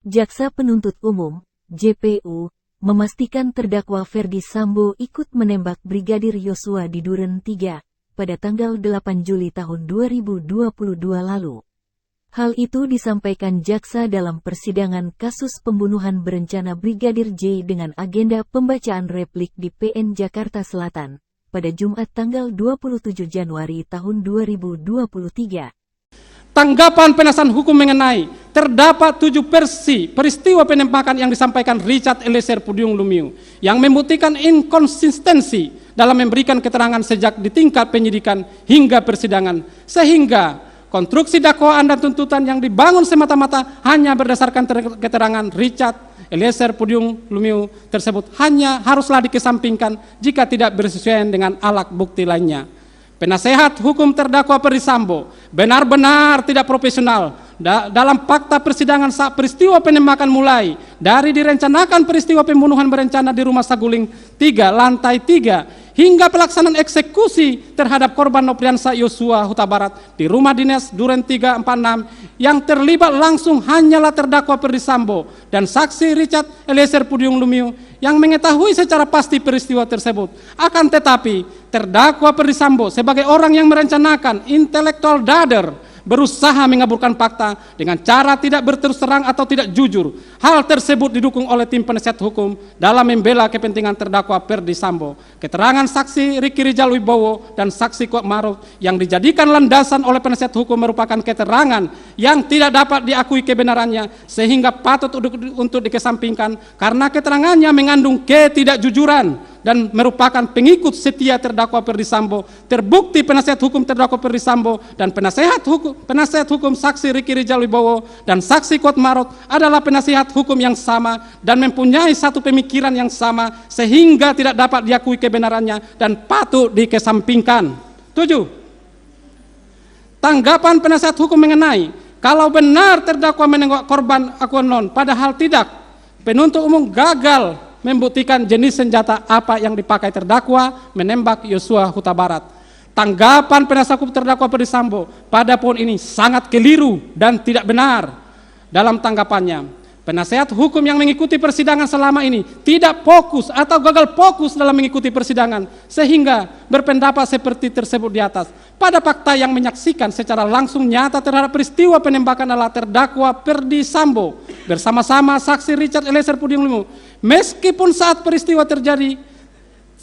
Jaksa Penuntut Umum, JPU, memastikan terdakwa Ferdi Sambo ikut menembak Brigadir Yosua di Duren 3 pada tanggal 8 Juli tahun 2022 lalu. Hal itu disampaikan jaksa dalam persidangan kasus pembunuhan berencana Brigadir J dengan agenda pembacaan replik di PN Jakarta Selatan pada Jumat tanggal 27 Januari tahun 2023. Tanggapan penasihat hukum mengenai terdapat 7 versi peristiwa penembakan yang disampaikan Richard Eliezer Pudium Lumiu yang membuktikan inkonsistensi dalam memberikan keterangan sejak di tingkat penyidikan hingga persidangan, sehingga konstruksi dakwaan dan tuntutan yang dibangun semata-mata hanya berdasarkan keterangan Richard Eliezer Pudium Lumiu tersebut hanya haruslah dikesampingkan jika tidak bersesuaian dengan alat bukti lainnya. Penasehat hukum terdakwa Ferdi Sambo benar-benar tidak profesional dalam fakta persidangan saat peristiwa penembakan mulai dari direncanakan peristiwa pembunuhan berencana di Rumah Saguling 3 lantai 3 hingga pelaksanaan eksekusi terhadap korban Nopriansa Yosua Huta Barat di rumah dinas Duren 346 yang terlibat langsung hanyalah terdakwa Ferdi Sambo dan saksi Richard Eliezer Pudium Lumiu yang mengetahui secara pasti peristiwa tersebut. Akan tetapi terdakwa Ferdi Sambo sebagai orang yang merencanakan intelektual dader berusaha mengaburkan fakta dengan cara tidak berterus terang atau tidak jujur. Hal tersebut didukung oleh tim penasihat hukum dalam membela kepentingan terdakwa Ferdi Sambo. Keterangan saksi Ricky Rijal Wibowo dan saksi Kuat Maruf yang dijadikan landasan oleh penasihat hukum merupakan keterangan yang tidak dapat diakui kebenarannya sehingga patut untuk dikesampingkan karena keterangannya mengandung ketidakjujuran dan merupakan pengikut setia terdakwa Ferdi Sambo. Terbukti penasihat hukum terdakwa Ferdi Sambo dan penasihat hukum saksi Ricky Rijal Wibowo dan saksi Kuat Maruf adalah penasihat hukum yang sama dan mempunyai satu pemikiran yang sama sehingga tidak dapat diakui kebenarannya dan patut dikesampingkan. 7. Tanggapan penasihat hukum mengenai kalau benar terdakwa menengok korban akuanon padahal tidak, penuntut umum gagal membuktikan jenis senjata apa yang dipakai terdakwa menembak Yosua Huta Barat. Tanggapan penasihat hukum terdakwa Ferdi Sambo pada poin ini sangat keliru dan tidak benar. Dalam tanggapannya, penasihat hukum yang mengikuti persidangan selama ini tidak fokus atau gagal fokus dalam mengikuti persidangan sehingga berpendapat seperti tersebut di atas. Pada fakta yang menyaksikan secara langsung nyata terhadap peristiwa penembakan adalah terdakwa Ferdi Sambo bersama-sama saksi Richard Eliezer Pudium Lumiu. Meskipun saat peristiwa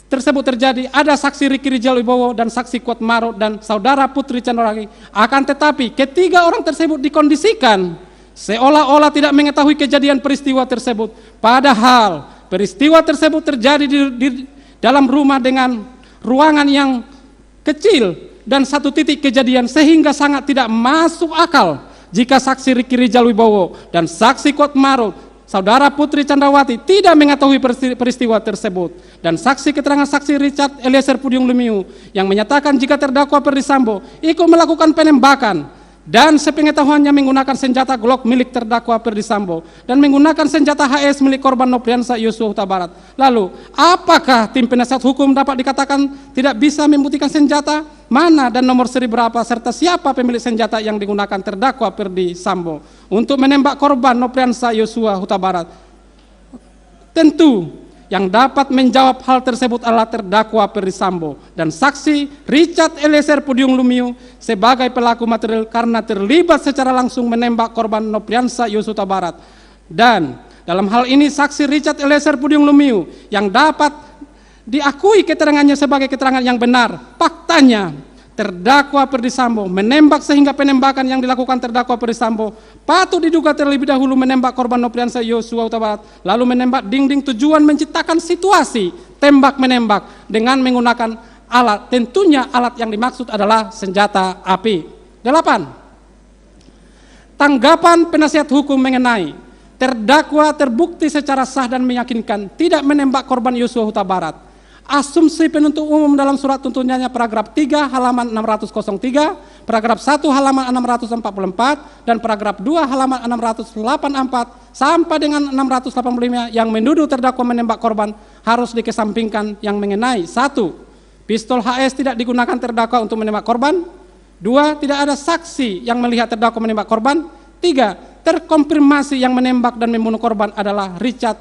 tersebut terjadi ada saksi Ricky Rijal Wibowo dan saksi Kuat Maruf dan saudara Putri Chandrawati, akan tetapi ketiga orang tersebut dikondisikan seolah-olah tidak mengetahui kejadian peristiwa tersebut. Padahal peristiwa tersebut terjadi di dalam rumah dengan ruangan yang kecil dan satu titik kejadian sehingga sangat tidak masuk akal jika saksi Ricky Rijal Wibowo dan saksi Kuat Maruf, saudara Putri Chandrawati tidak mengetahui peristiwa tersebut dan saksi keterangan saksi Richard Eliezer Pudium Lumiu yang menyatakan jika terdakwa Ferdi Sambo ikut melakukan penembakan dan sepengetahuannya menggunakan senjata Glock milik terdakwa Ferdi Sambo dan menggunakan senjata HS milik korban Nopriansa Yosua Huta Barat. Lalu, apakah tim penasihat hukum dapat dikatakan tidak bisa membuktikan senjata mana dan nomor seri berapa serta siapa pemilik senjata yang digunakan terdakwa Ferdi Sambo untuk menembak korban Nopriansa Yosua Huta Barat? Tentu yang dapat menjawab hal tersebut adalah terdakwa Ferdi Sambo dan saksi Richard Eliezer Pudium Lumiu sebagai pelaku material karena terlibat secara langsung menembak korban Nopriansa Yosua Huta Barat. Dan dalam hal ini saksi Richard Eliezer Pudium Lumiu yang dapat diakui keterangannya sebagai keterangan yang benar. Faktanya terdakwa Ferdi Sambo menembak sehingga penembakan yang dilakukan terdakwa Ferdi Sambo patut diduga terlebih dahulu menembak korban Nopriansa Yosua Huta Barat lalu menembak dinding tujuan menciptakan situasi tembak-menembak dengan menggunakan alat. Tentunya alat yang dimaksud adalah senjata api. 8. Tanggapan penasihat hukum mengenai terdakwa terbukti secara sah dan meyakinkan tidak menembak korban Yosua Huta Barat. Asumsi penuntut umum dalam surat tuntutannya paragraf 3 halaman 603, paragraf 1 halaman 644, dan paragraf 2 halaman 684 sampai dengan 685 yang menuduh terdakwa menembak korban harus dikesampingkan yang mengenai 1. Pistol HS tidak digunakan terdakwa untuk menembak korban. 2. Tidak ada saksi yang melihat terdakwa menembak korban. 3. terkonfirmasi yang menembak dan membunuh korban adalah Richard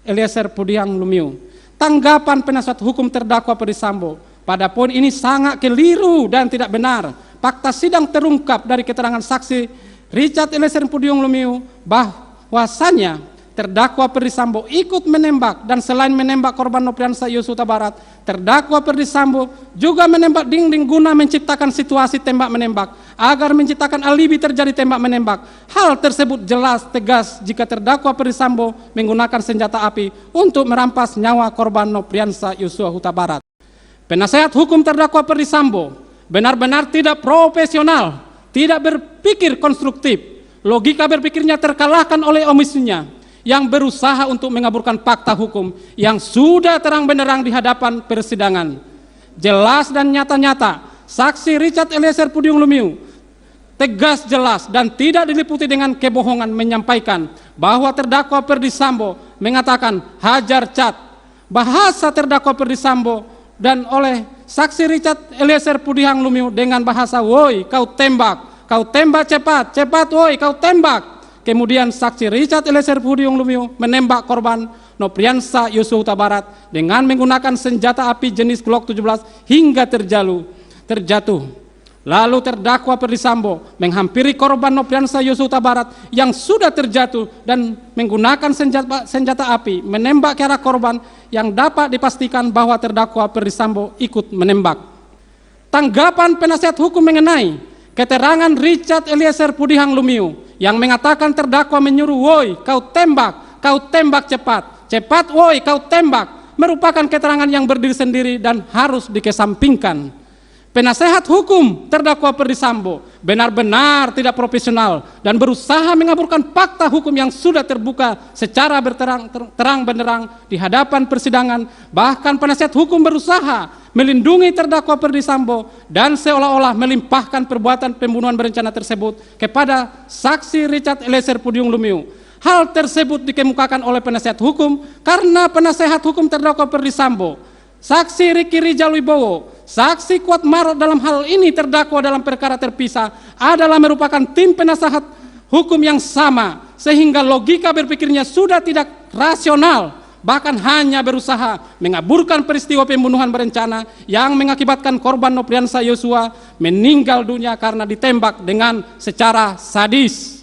Eliezer Pudiang Lumiu. Tanggapan penasihat hukum terdakwa Ferdi Sambo pada poin ini sangat keliru dan tidak benar. Fakta sidang terungkap dari keterangan saksi Richard Eliezer Pudiang Lumiu bahwasannya terdakwa Ferdi Sambo ikut menembak dan selain menembak korban Nopriansa Yosua Huta Barat, terdakwa Ferdi Sambo juga menembak dinding guna menciptakan situasi tembak menembak agar menciptakan alibi terjadi tembak menembak. Hal tersebut jelas tegas jika terdakwa Ferdi Sambo menggunakan senjata api untuk merampas nyawa korban Nopriansa Yosua Huta Barat. Penasehat hukum terdakwa Ferdi Sambo benar-benar tidak profesional, tidak berpikir konstruktif. Logika berpikirnya terkalahkan oleh omisinya yang berusaha untuk mengaburkan fakta hukum yang sudah terang benderang di hadapan persidangan. Jelas dan nyata-nyata, saksi Richard Eliezer Pudiang Lumiu tegas, jelas, dan tidak diliputi dengan kebohongan menyampaikan bahwa terdakwa Ferdi Sambo mengatakan hajar cat. Bahasa terdakwa Ferdi Sambo dan oleh saksi Richard Eliezer Pudiang Lumiu dengan bahasa woi kau tembak cepat, cepat woi kau tembak. Kemudian saksi Richard Eliezer Pudiang Lumiu menembak korban Nopriansa Yosua Huta Barat dengan menggunakan senjata api jenis Glock 17 hingga terjatuh. Lalu terdakwa Ferdi Sambo menghampiri korban Nopriansa Yosua Huta Barat yang sudah terjatuh dan menggunakan senjata api menembak ke arah korban yang dapat dipastikan bahwa terdakwa Ferdi Sambo ikut menembak. Tanggapan penasihat hukum mengenai keterangan Richard Eliezer Pudiang Lumiu yang mengatakan terdakwa menyuruh woi kau tembak cepat, cepat woi kau tembak, merupakan keterangan yang berdiri sendiri dan harus dikesampingkan. Penasehat hukum terdakwa Ferdi Sambo benar-benar tidak profesional dan berusaha mengaburkan fakta hukum yang sudah terbuka secara terang benderang di hadapan persidangan. Bahkan penasihat hukum berusaha melindungi terdakwa Ferdi Sambo dan seolah-olah melimpahkan perbuatan pembunuhan berencana tersebut kepada saksi Richard Eliezer Pudiang Lumiu. Hal tersebut dikemukakan oleh penasihat hukum karena penasihat hukum terdakwa Ferdi Sambo, saksi Riki Rijal Wibowo, saksi Kuat Maruf dalam hal ini terdakwa dalam perkara terpisah adalah merupakan tim penasehat hukum yang sama, sehingga logika berpikirnya sudah tidak rasional, bahkan hanya berusaha mengaburkan peristiwa pembunuhan berencana yang mengakibatkan korban Nopriansa Yosua meninggal dunia karena ditembak dengan secara sadis.